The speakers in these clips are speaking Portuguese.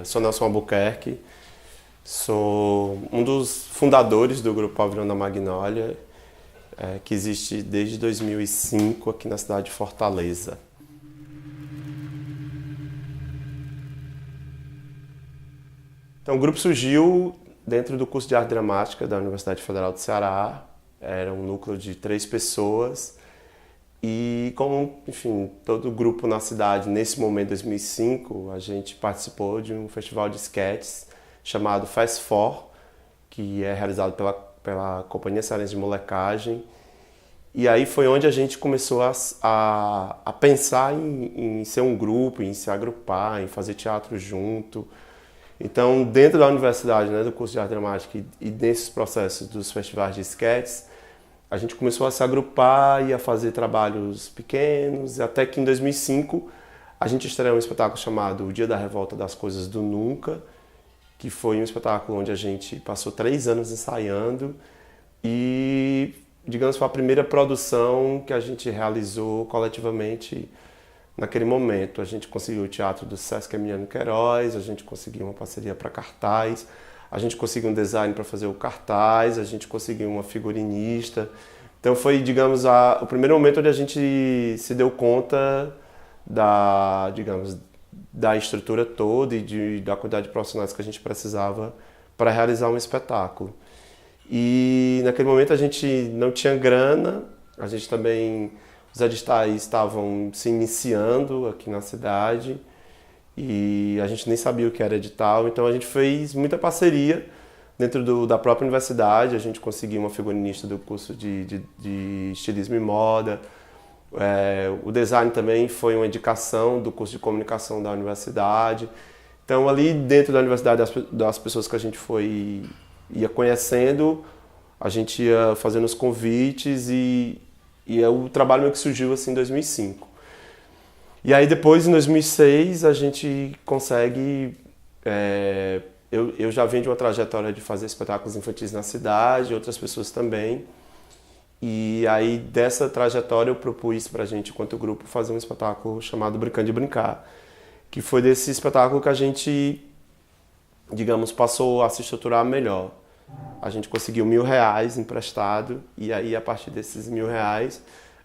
Sou Nelson Albuquerque, sou um dos fundadores do Grupo Pavilhão da Magnólia, que existe desde 2005 aqui na cidade de Fortaleza. Então, o grupo surgiu dentro do curso de Arte Dramática da Universidade Federal do Ceará. Era um núcleo de 3 pessoas e, como, enfim, todo grupo na cidade, nesse momento, 2005, a gente participou de um festival de sketches chamado Fast4, que é realizado pela Companhia Cearense de Molecagem. E aí foi onde a gente começou a pensar em ser um grupo, em se agrupar, em fazer teatro junto. Então, dentro da universidade, né, do curso de arte dramática e nesses processos dos festivais de sketches, a gente começou a se agrupar e a fazer trabalhos pequenos, até que em 2005 a gente estreou um espetáculo chamado O Dia da Revolta das Coisas do Nunca, que foi um espetáculo onde a gente passou 3 anos ensaiando e, digamos, foi a primeira produção que a gente realizou coletivamente naquele momento. A gente conseguiu o teatro do Sesc Emiliano Queiroz, a gente conseguiu uma parceria para cartaz, a gente conseguiu um design para fazer o cartaz, a gente conseguiu uma figurinista. Então foi, digamos, o primeiro momento onde a gente se deu conta da estrutura toda e da quantidade de profissionais que a gente precisava para realizar um espetáculo. E naquele momento a gente não tinha grana, a gente também... Os editais estavam se iniciando aqui na cidade e a gente nem sabia o que era edital, então a gente fez muita parceria dentro da própria universidade. A gente conseguiu uma figurinista do curso de estilismo e moda. O design também foi uma indicação do curso de comunicação da universidade. Então ali dentro da universidade, das pessoas que a gente ia conhecendo, a gente ia fazendo os convites e o trabalho meio que surgiu assim em 2005. E aí depois, em 2006, a gente consegue... Eu já venho de uma trajetória de fazer espetáculos infantis na cidade, outras pessoas também. E aí dessa trajetória eu propus pra gente, enquanto grupo, fazer um espetáculo chamado Brincando de Brincar, que foi desse espetáculo que a gente, digamos, passou a se estruturar melhor. A gente conseguiu R$1.000 emprestado e aí a partir desses R$1.000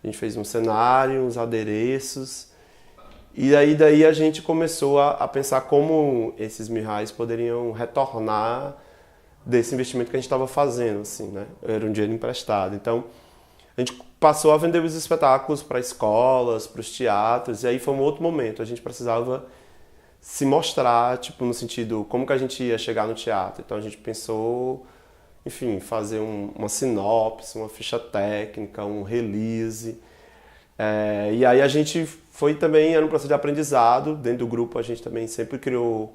a gente fez um cenário, uns adereços e aí daí a gente começou a pensar como esses R$1.000 poderiam retornar desse investimento que a gente estava fazendo, assim, né? Era um dinheiro emprestado. Então a gente passou a vender os espetáculos para escolas, para os teatros e aí foi um outro momento. A gente precisava se mostrar, tipo, no sentido, como que a gente ia chegar no teatro. Então a gente pensou, enfim, fazer uma sinopse, uma ficha técnica, um release. E aí a gente foi também, era um processo de aprendizado. Dentro do grupo a gente também sempre criou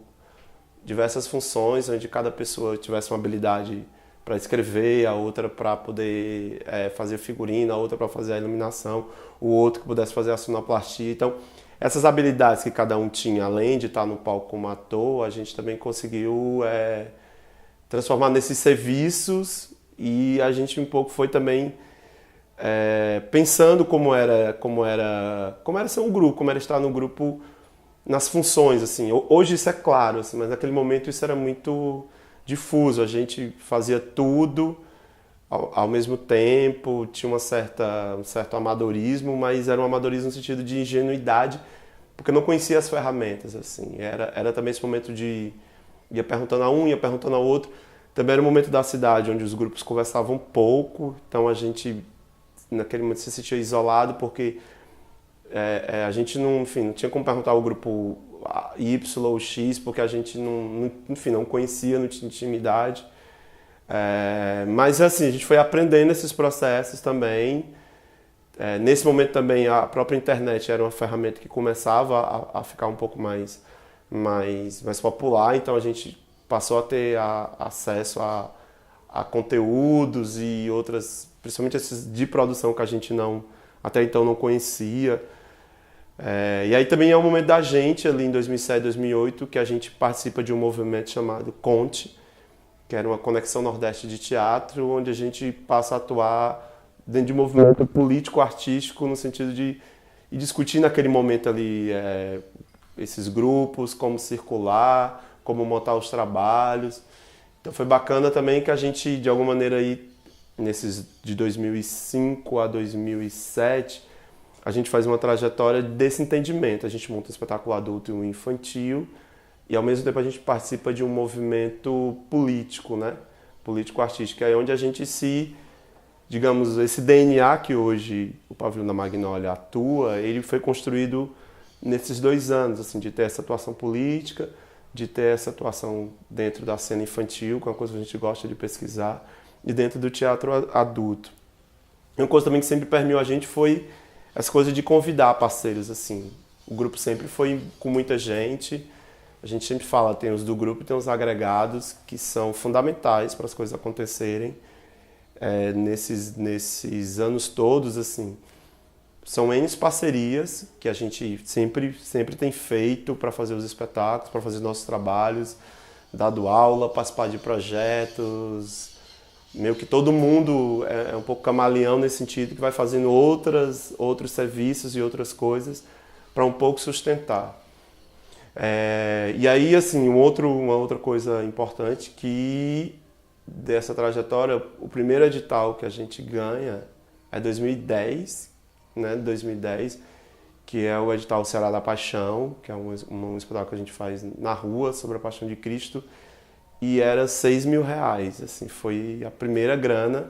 diversas funções, onde cada pessoa tivesse uma habilidade para escrever, a outra para poder fazer figurino, a outra para fazer a iluminação, o outro que pudesse fazer a sonoplastia. Então, essas habilidades que cada um tinha, além de estar no palco como ator, a gente também conseguiu transformar nesses serviços e a gente um pouco foi também pensando como era ser um grupo, como era estar no grupo nas funções, assim. Hoje isso é claro, assim, mas naquele momento isso era muito difuso. A gente fazia tudo ao mesmo tempo, tinha um certo amadorismo, mas era um amadorismo no sentido de ingenuidade, porque eu não conhecia as ferramentas, assim. Era também esse momento de ia perguntando a um, ia perguntando ao outro. Também era um momento da cidade onde os grupos conversavam pouco, então a gente naquele momento se sentia isolado, porque a gente não tinha como perguntar ao grupo Y ou X, porque a gente não conhecia, não tinha intimidade. Mas assim, a gente foi aprendendo esses processos também. Nesse momento também a própria internet era uma ferramenta que começava a ficar um pouco mais popular, então a gente passou a ter acesso a conteúdos e outras, principalmente esses de produção que a gente até então não conhecia. E aí também é o momento da gente, ali em 2007, 2008, que a gente participa de um movimento chamado Conte, que era uma conexão Nordeste de teatro, onde a gente passa a atuar dentro de um movimento político-artístico, no sentido de discutir naquele momento ali esses grupos, como circular, como montar os trabalhos. Então foi bacana também que a gente, de alguma maneira, aí, nesses de 2005 a 2007, a gente faz uma trajetória desse entendimento. A gente monta um espetáculo adulto e um infantil e, ao mesmo tempo, a gente participa de um movimento político, né? Político-artístico, é onde a gente digamos, esse DNA que hoje o Pavilhão da Magnólia atua, ele foi construído nesses 2 anos, assim, de ter essa atuação política, de ter essa atuação dentro da cena infantil, que é uma coisa que a gente gosta de pesquisar, e dentro do teatro adulto. E uma coisa também que sempre permeou a gente foi essa coisa de convidar parceiros, assim. O grupo sempre foi com muita gente. A gente sempre fala, tem os do grupo e tem os agregados, que são fundamentais para as coisas acontecerem. Nesses anos todos, assim, são N parcerias que a gente sempre tem feito para fazer os espetáculos, para fazer nossos trabalhos, dado aula, participar de projetos. Meio que todo mundo é um pouco camaleão nesse sentido, que vai fazendo outros serviços e outras coisas para um pouco sustentar. E aí, assim, uma outra coisa importante que dessa trajetória, o primeiro edital que a gente ganha é 2010, né, 2010, que é o edital Ceará da Paixão, que é um espetáculo que a gente faz na rua sobre a Paixão de Cristo, e era R$6.000, assim, foi a primeira grana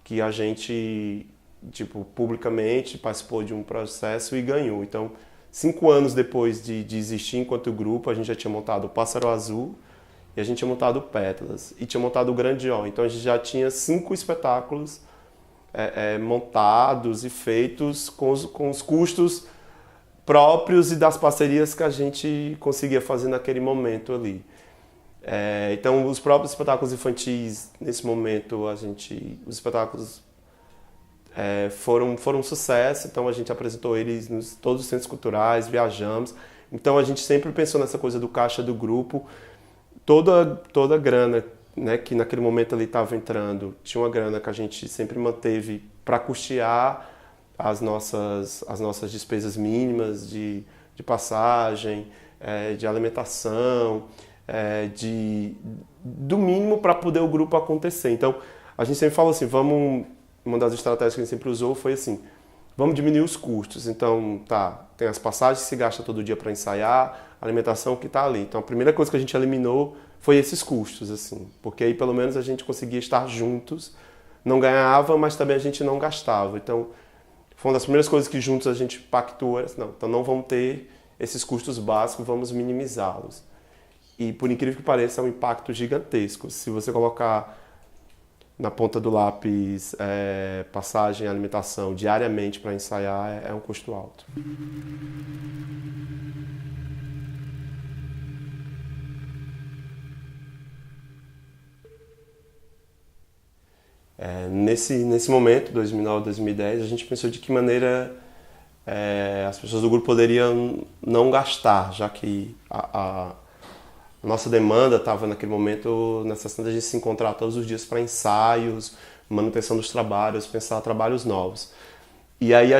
que a gente, tipo, publicamente participou de um processo e ganhou. Então, 5 anos depois de existir enquanto grupo, a gente já tinha montado o Pássaro Azul, e a gente tinha montado Pétalas, e tinha montado o Grande O. Então a gente já tinha 5 espetáculos montados e feitos com os custos próprios e das parcerias que a gente conseguia fazer naquele momento ali. Então os próprios espetáculos infantis, nesse momento, os espetáculos foram um sucesso, então a gente apresentou eles nos todos os centros culturais, viajamos. Então a gente sempre pensou nessa coisa do caixa do grupo. Toda a grana, né, que naquele momento ali estava entrando, tinha uma grana que a gente sempre manteve para custear as nossas despesas mínimas de passagem, de alimentação, do mínimo para poder o grupo acontecer. Então, a gente sempre fala assim, uma das estratégias que a gente sempre usou foi assim, vamos diminuir os custos. Então, tem as passagens que se gasta todo dia para ensaiar, a alimentação que está ali. Então, a primeira coisa que a gente eliminou foi esses custos, assim, porque aí pelo menos a gente conseguia estar juntos, não ganhava, mas também a gente não gastava. Então, foi uma das primeiras coisas que juntos a gente pactuou, então não vamos ter esses custos básicos, vamos minimizá-los. E por incrível que pareça, é um impacto gigantesco. Se você colocar na ponta do lápis passagem e alimentação diariamente para ensaiar, é um custo alto. Nesse momento, 2009, 2010, a gente pensou de que maneira as pessoas do grupo poderiam não gastar, já que a nossa demanda estava naquele momento necessitando de se encontrar todos os dias para ensaios, manutenção dos trabalhos, pensar trabalhos novos. E aí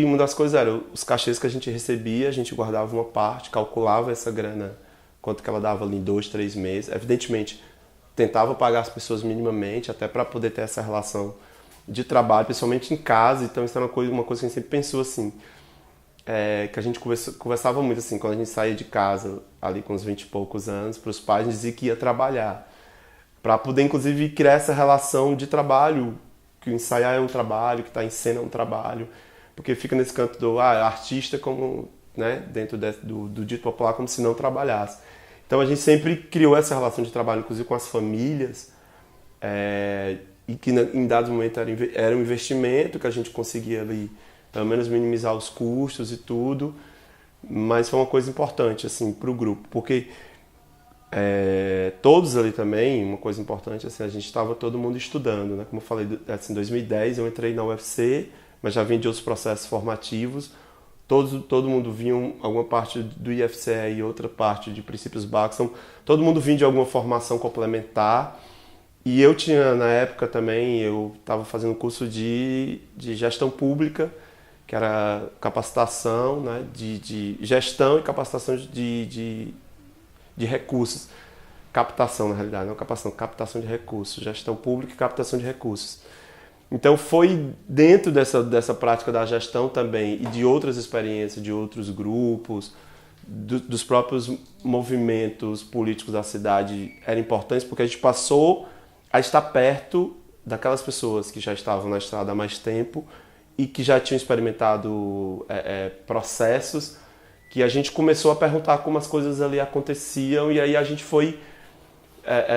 uma das coisas era, os cachês que a gente recebia, a gente guardava uma parte, calculava essa grana, quanto que ela dava ali em 2, 3 meses. Evidentemente, tentava pagar as pessoas minimamente, até para poder ter essa relação de trabalho, principalmente em casa. Então isso era uma coisa que a gente sempre pensou assim, que a gente conversava muito assim, quando a gente saía de casa, ali com uns 20 e poucos anos, para os pais, a gente dizia que ia trabalhar, para poder inclusive criar essa relação de trabalho, que o ensaiar é um trabalho, que estar em cena é um trabalho, porque fica nesse canto do artista como, né, dentro do dito popular, como se não trabalhasse. Então a gente sempre criou essa relação de trabalho, inclusive com as famílias, e que em dados momentos era um investimento que a gente conseguia ali, pelo menos minimizar os custos e tudo, mas foi uma coisa importante assim, para o grupo, porque todos ali também, uma coisa importante, assim, a gente estava todo mundo estudando, né? Como eu falei, assim, em 2010 eu entrei na UFC, mas já vim de outros processos formativos. Todo mundo vinha, alguma parte do IFCE e outra parte de princípios básicos, então, todo mundo vinha de alguma formação complementar. E eu tinha, na época também, eu estava fazendo um curso de gestão pública, que era capacitação, né, de gestão e capacitação de de recursos. Captação, na realidade, não captação de recursos, gestão pública e captação de recursos. Então foi dentro dessa prática da gestão também e de outras experiências, de outros grupos, dos próprios movimentos políticos da cidade, era importante porque a gente passou a estar perto daquelas pessoas que já estavam na estrada há mais tempo e que já tinham experimentado processos, que a gente começou a perguntar como as coisas ali aconteciam e aí a gente foi,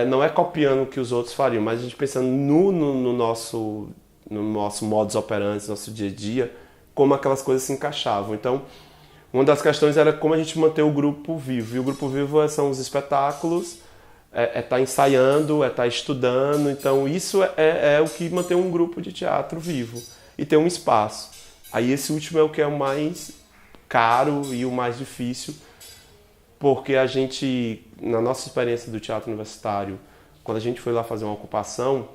não é copiando o que os outros fariam, mas a gente pensando no nosso modus operandi, nosso dia a dia, como aquelas coisas se encaixavam. Então, uma das questões era como a gente manter o grupo vivo. E o grupo vivo são os espetáculos, tá ensaiando, tá estudando. Então, isso é o que mantém um grupo de teatro vivo. E ter um espaço. Aí esse último é o que é o mais caro e o mais difícil, porque a gente, na nossa experiência do teatro universitário, quando a gente foi lá fazer uma ocupação,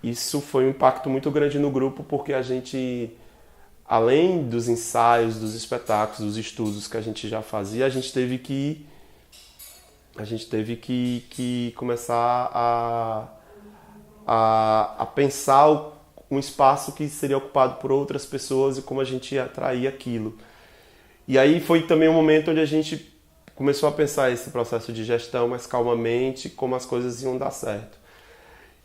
isso foi um impacto muito grande no grupo, porque a gente, além dos ensaios, dos espetáculos, dos estudos que a gente já fazia, a gente teve que começar a pensar um espaço que seria ocupado por outras pessoas e como a gente ia atrair aquilo. E aí foi também um momento onde a gente começou a pensar esse processo de gestão mais calmamente, como as coisas iam dar certo.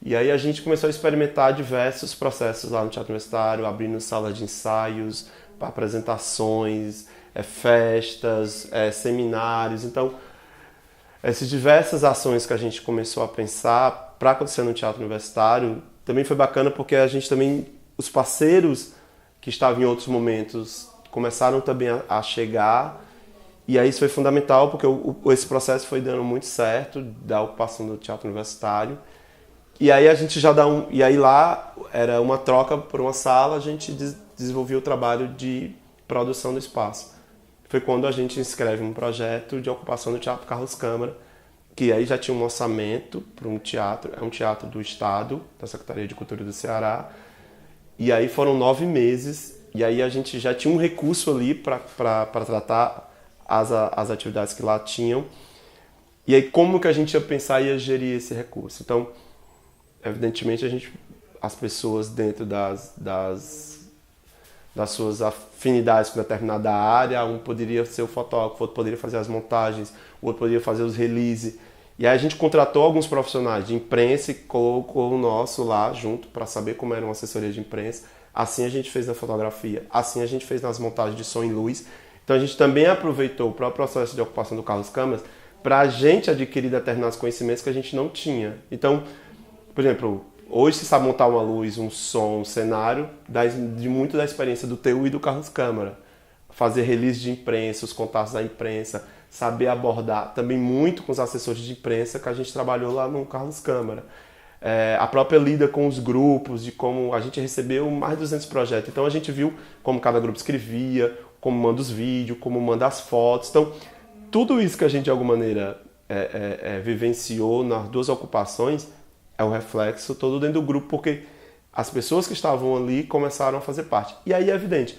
E aí a gente começou a experimentar diversos processos lá no Teatro Universitário, abrindo salas de ensaios, apresentações, festas, seminários. Então, essas diversas ações que a gente começou a pensar para acontecer no Teatro Universitário também foi bacana porque a gente também, os parceiros que estavam em outros momentos começaram também a chegar. E aí isso foi fundamental porque esse processo foi dando muito certo da ocupação do Teatro Universitário. E aí a gente já e aí lá era uma troca por uma sala, a gente desenvolvia o trabalho de produção do espaço. Foi quando a gente inscreve um projeto de ocupação do Teatro Carlos Câmara, que aí já tinha um orçamento para um teatro, é um teatro do Estado, da Secretaria de Cultura do Ceará. E aí foram 9 meses, e aí a gente já tinha um recurso ali para tratar as atividades que lá tinham. E aí como que a gente ia pensar e ia gerir esse recurso? Então, evidentemente, as pessoas dentro das suas afinidades com determinada área, um poderia ser o fotógrafo, outro poderia fazer as montagens, o outro poderia fazer os releases. E aí a gente contratou alguns profissionais de imprensa e colocou o nosso lá junto para saber como era uma assessoria de imprensa. Assim a gente fez na fotografia, assim a gente fez nas montagens de som e luz. Então a gente também aproveitou o próprio processo de ocupação do Carlos Câmara para a gente adquirir determinados conhecimentos que a gente não tinha. Então, por exemplo, hoje se sabe montar uma luz, um som, um cenário, de muito da experiência do TU e do Carlos Câmara. Fazer release de imprensa, os contatos da imprensa, saber abordar também muito com os assessores de imprensa que a gente trabalhou lá no Carlos Câmara. A própria lida com os grupos, de como a gente recebeu mais de 200 projetos. Então a gente viu como cada grupo escrevia, como manda os vídeos, como manda as fotos. Então, tudo isso que a gente de alguma maneira vivenciou nas 2 ocupações é o reflexo todo dentro do grupo, porque as pessoas que estavam ali começaram a fazer parte. E aí é evidente,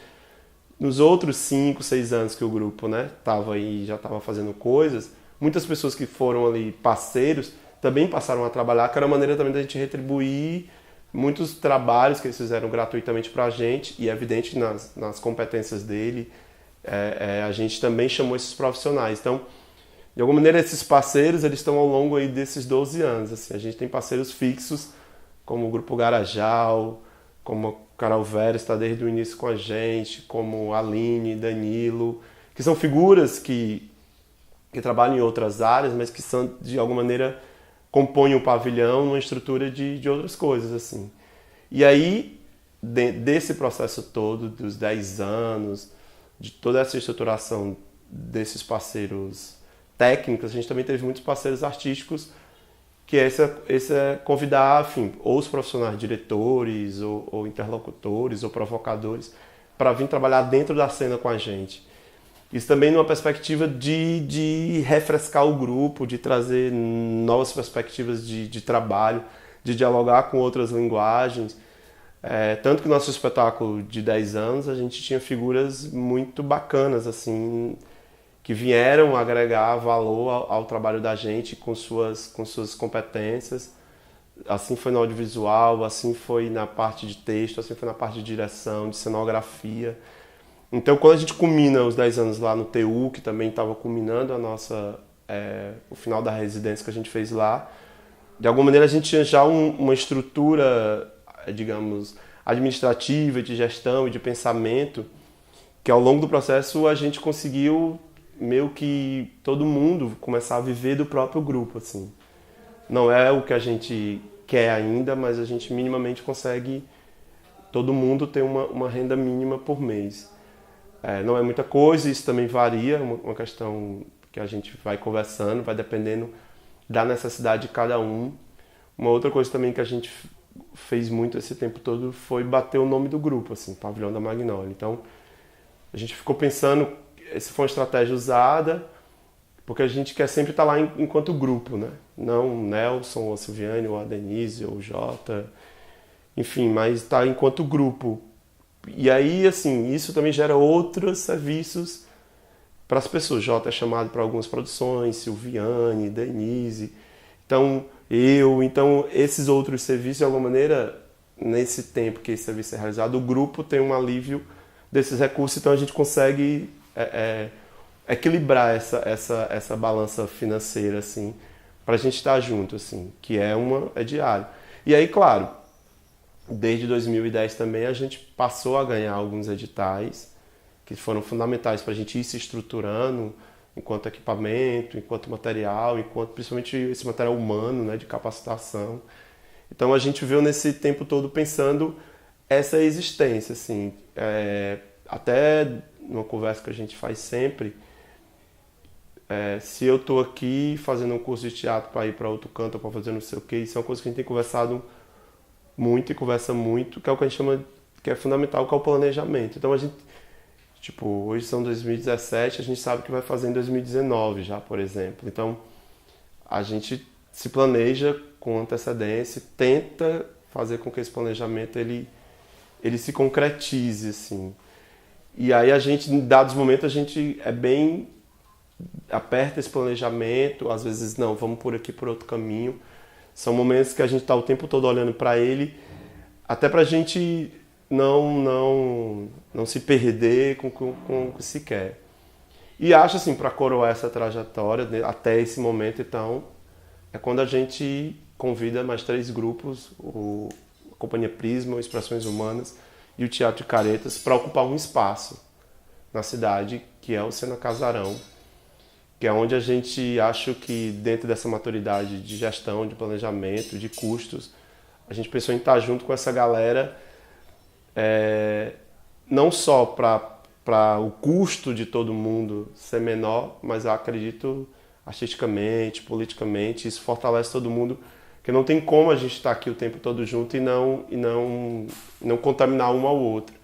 nos outros 5, 6 anos que o grupo tava aí, já estava fazendo coisas, muitas pessoas que foram ali parceiros também passaram a trabalhar, que era uma maneira também da gente retribuir muitos trabalhos que eles fizeram gratuitamente para a gente, e é evidente nas competências dele, a gente também chamou esses profissionais. Então, de alguma maneira, esses parceiros eles estão ao longo aí desses 12 anos. Assim, a gente tem parceiros fixos, como o Grupo Garajal, como a Carol Vera está desde o início com a gente, como a Aline, Danilo, que são figuras que trabalham em outras áreas, mas que são, de alguma maneira, compõem o pavilhão numa estrutura de outras coisas. Assim. E aí, desse processo todo, dos 10 anos, de toda essa estruturação desses parceiros técnicos, a gente também teve muitos parceiros artísticos, que esse é convidar, enfim, ou os profissionais, diretores, ou interlocutores, ou provocadores, para vir trabalhar dentro da cena com a gente. Isso também numa perspectiva de refrescar o grupo, de trazer novas perspectivas de trabalho, de dialogar com outras linguagens. Tanto que no nosso espetáculo de 10 anos, a gente tinha figuras muito bacanas, assim, que vieram agregar valor ao trabalho da gente com suas competências. Assim foi no audiovisual, assim foi na parte de texto, assim foi na parte de direção, de cenografia. Então, quando a gente culmina os 10 anos lá no TU, que também estava culminando o final da residência que a gente fez lá, de alguma maneira a gente tinha já uma estrutura, digamos, administrativa, de gestão e de pensamento, que ao longo do processo a gente conseguiu meio que todo mundo começar a viver do próprio grupo, assim. Não é o que a gente quer ainda, mas a gente minimamente consegue, todo mundo ter uma renda mínima por mês. Não é muita coisa, isso também varia, uma questão que a gente vai conversando, vai dependendo da necessidade de cada um. Uma outra coisa também que a gente fez muito esse tempo todo foi bater o nome do grupo, assim, Pavilhão da Magnólia. Então, a gente ficou pensando, essa foi uma estratégia usada, porque a gente quer sempre estar lá enquanto grupo, né? Não o Nelson, ou a Silviane, ou a Denise, ou o Jota, enfim, mas estar enquanto grupo. E aí, assim, isso também gera outros serviços para as pessoas. Jota é chamado para algumas produções, Silviane, Denise, então esses outros serviços, de alguma maneira, nesse tempo que esse serviço é realizado, o grupo tem um alívio desses recursos, então a gente consegue equilibrar essa balança financeira, assim, para a gente estar junto, assim, que é diário. E aí, claro, desde 2010 também a gente passou a ganhar alguns editais que foram fundamentais para a gente ir se estruturando enquanto equipamento, enquanto material, principalmente esse material humano, né, de capacitação. Então a gente veio nesse tempo todo pensando essa existência, assim, até numa conversa que a gente faz sempre, se eu estou aqui fazendo um curso de teatro para ir para outro canto, para fazer não sei o quê, isso é uma coisa que a gente tem conversado muito e conversa muito, que é o que a gente chama, que é fundamental, que é o planejamento. Então a gente, tipo, hoje são 2017, a gente sabe que vai fazer em 2019 já, por exemplo. Então a gente se planeja com antecedência, tenta fazer com que esse planejamento ele se concretize, assim. E aí a gente, em dados momentos, a gente aperta esse planejamento, às vezes não, vamos por aqui, por outro caminho. São momentos que a gente está o tempo todo olhando para ele, até para a gente não se perder com o que se quer. E acho assim, para coroar essa trajetória, né, até esse momento, então, é quando a gente convida mais 3 grupos, a Companhia Prisma, o Expressões Humanas e o Teatro de Caretas, para ocupar um espaço na cidade, que é o Cena Casarão, que é onde a gente acha que dentro dessa maturidade de gestão, de planejamento, de custos, a gente pensou em estar junto com essa galera, não só para o custo de todo mundo ser menor, mas eu acredito artisticamente, politicamente, isso fortalece todo mundo, porque não tem como a gente estar aqui o tempo todo junto e não contaminar um ao outro.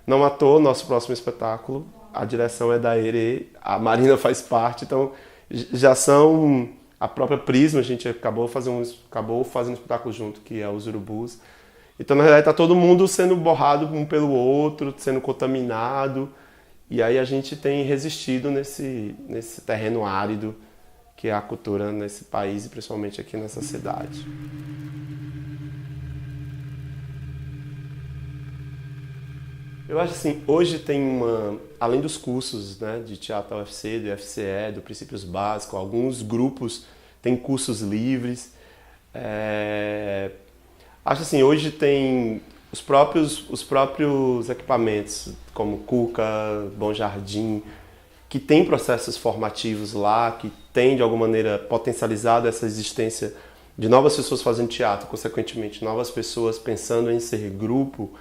Não à toa, nosso próximo espetáculo, a direção é da Erê, a Marina faz parte, então já são a própria Prisma, a gente acabou fazendo um espetáculo junto, que é os Urubus. Então, na realidade, está todo mundo sendo borrado um pelo outro, sendo contaminado, e aí a gente tem resistido nesse terreno árido que é a cultura nesse país e principalmente aqui nessa cidade. Eu acho assim, hoje tem além dos cursos, né, de teatro da UFC, do FCE, do Princípios Básicos, alguns grupos têm cursos livres. Acho assim, hoje tem os próprios equipamentos, como Cuca, Bom Jardim, que tem processos formativos lá, que tem de alguma maneira potencializado essa existência de novas pessoas fazendo teatro, consequentemente novas pessoas pensando em ser grupo.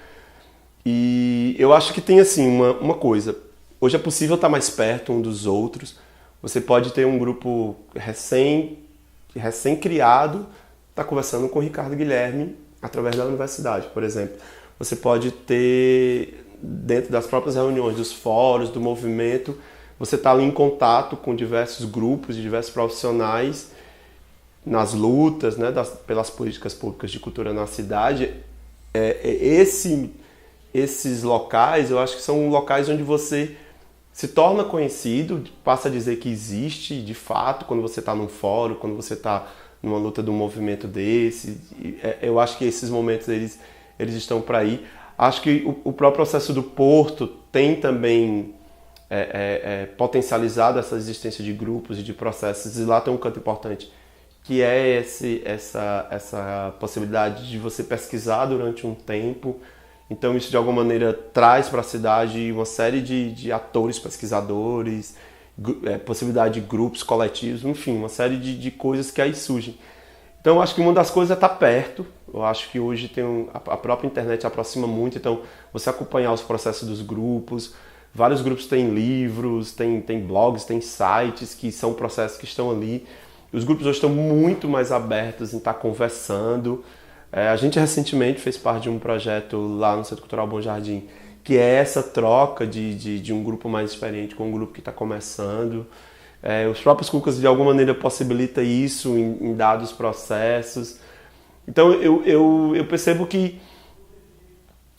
E eu acho que tem assim uma coisa, hoje é possível estar mais perto um dos outros, você pode ter um grupo recém-criado, estar conversando com o Ricardo Guilherme através da universidade, por exemplo. Você pode ter, dentro das próprias reuniões, dos fóruns, do movimento, você está ali em contato com diversos grupos, de diversos profissionais nas lutas, né, pelas políticas públicas de cultura na cidade. Esses locais, eu acho que são locais onde você se torna conhecido, passa a dizer que existe de fato quando você está num fórum, quando você está numa luta de um movimento desse. Eu acho que esses momentos eles estão para aí. Acho que o próprio processo do Porto tem também potencializado essa existência de grupos e de processos, e lá tem um canto importante, que é essa possibilidade de você pesquisar durante um tempo. Então isso de alguma maneira traz para a cidade uma série de atores pesquisadores, possibilidade de grupos coletivos, enfim, uma série de coisas que aí surgem. Então eu acho que uma das coisas é estar perto. Eu acho que hoje a própria internet aproxima muito, então você acompanhar os processos dos grupos. Vários grupos têm livros, tem blogs, tem sites que são processos que estão ali. Os grupos hoje estão muito mais abertos em estar conversando. A gente recentemente fez parte de um projeto lá no Centro Cultural Bom Jardim, que é essa troca de um grupo mais experiente com um grupo que está começando. Os próprios Cucas, de alguma maneira, possibilitam isso em dados processos. Então, eu percebo que,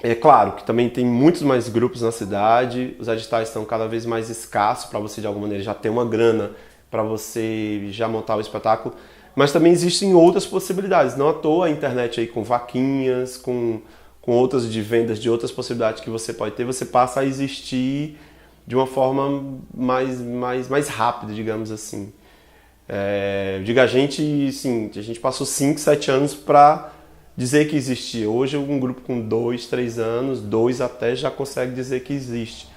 é claro, que também tem muitos mais grupos na cidade, os editais estão cada vez mais escassos para você, de alguma maneira, já ter uma grana para você já montar o espetáculo. Mas também existem outras possibilidades. Não à toa a internet aí com vaquinhas, com outras de vendas, de outras possibilidades que você pode ter, você passa a existir de uma forma mais rápida, digamos assim. Diga a gente passou 5, 7 anos para dizer que existia. Hoje um grupo com 2, 3 anos, 2 até, já consegue dizer que existe.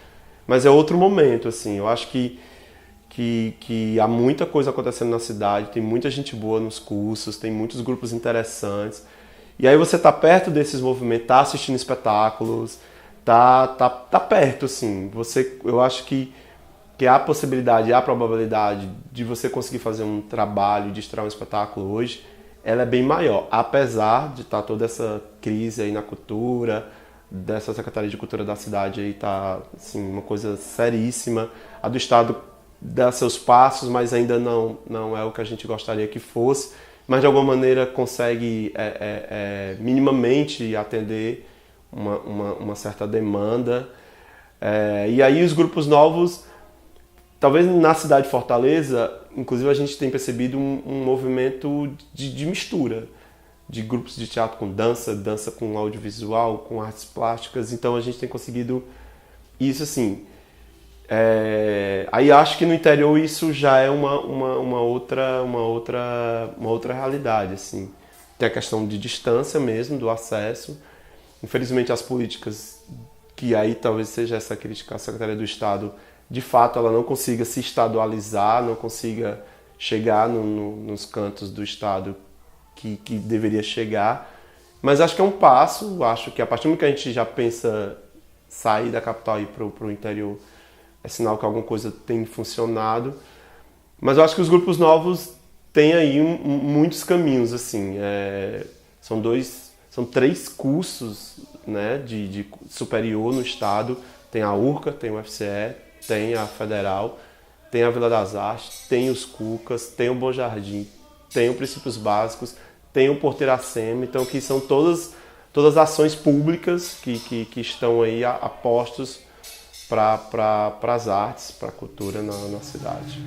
Mas é outro momento, assim. Eu acho que há muita coisa acontecendo na cidade, tem muita gente boa nos cursos, tem muitos grupos interessantes. E aí você tá perto desses movimentos, tá assistindo espetáculos, tá perto, assim. Eu acho que há a possibilidade, há a probabilidade de você conseguir fazer um trabalho, de estrear um espetáculo hoje, ela é bem maior. Apesar de estar toda essa crise aí na cultura, dessa Secretaria de Cultura da cidade aí tá, assim, uma coisa seríssima. A do Estado dá seus passos, mas ainda não é o que a gente gostaria que fosse, mas de alguma maneira consegue minimamente atender uma certa demanda. E aí os grupos novos, talvez na cidade de Fortaleza, inclusive a gente tem percebido um movimento de mistura, de grupos de teatro com dança com audiovisual, com artes plásticas, então a gente tem conseguido isso assim. Aí acho que no interior isso já é uma outra realidade, assim. Tem a questão de distância mesmo, do acesso. Infelizmente as políticas, que aí talvez seja essa crítica à Secretaria do Estado, de fato ela não consiga se estadualizar, não consiga chegar nos cantos do Estado que deveria chegar. Mas acho que é um passo, acho que a partir do momento que a gente já pensa sair da capital e ir para o interior, é sinal que alguma coisa tem funcionado. Mas eu acho que os grupos novos têm aí muitos caminhos, assim. São 3 cursos, né, de superior no estado. Tem a URCA, tem o UFCE, tem a Federal, tem a Vila das Artes, tem os Cucas, tem o Bom Jardim, tem o Princípios Básicos, tem o Porteiracema. Então, que são todas ações públicas que estão aí apostos para as artes, para a cultura na cidade.